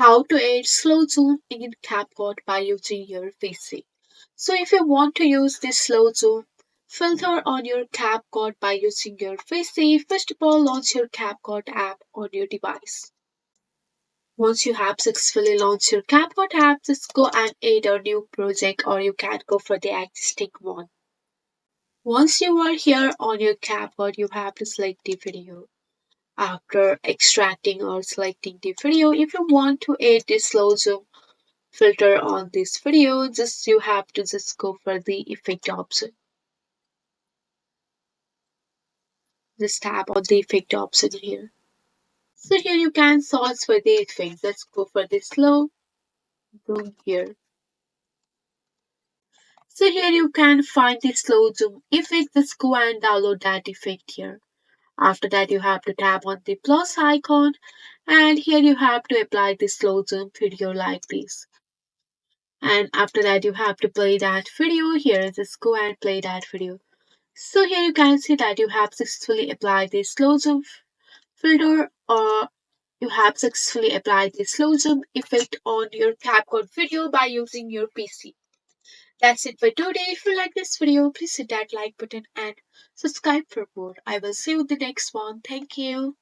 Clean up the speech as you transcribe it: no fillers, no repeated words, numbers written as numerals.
How to add slow zoom in CapCut by using your PC. So if you want to use this slow zoom filter on your CapCut by using your PC, first of all launch your CapCut app on your device. Once you have successfully launched your CapCut app, just go and add a new project or you can go for the existing one. Once you are here on your CapCut, you have to select the video. After extracting or selecting the video, if you want to add the slow zoom filter on this video, just you have to just go for the effect option. Just tap on the effect option here. So here you can search for the effect. Let's go for the slow zoom here. So here you can find the slow zoom effect. Just go and download that effect here. After that you have to tap on the plus icon and here you have to apply the slow zoom video like this. And after that you have to play that video here. Just go and play that video. So here you can see that you have successfully applied the slow zoom filter or you have successfully applied the slow zoom effect on your CapCut video by using your PC. That's it for today. If you like this video, please hit that like button and subscribe for more. I will see you in the next one. Thank you.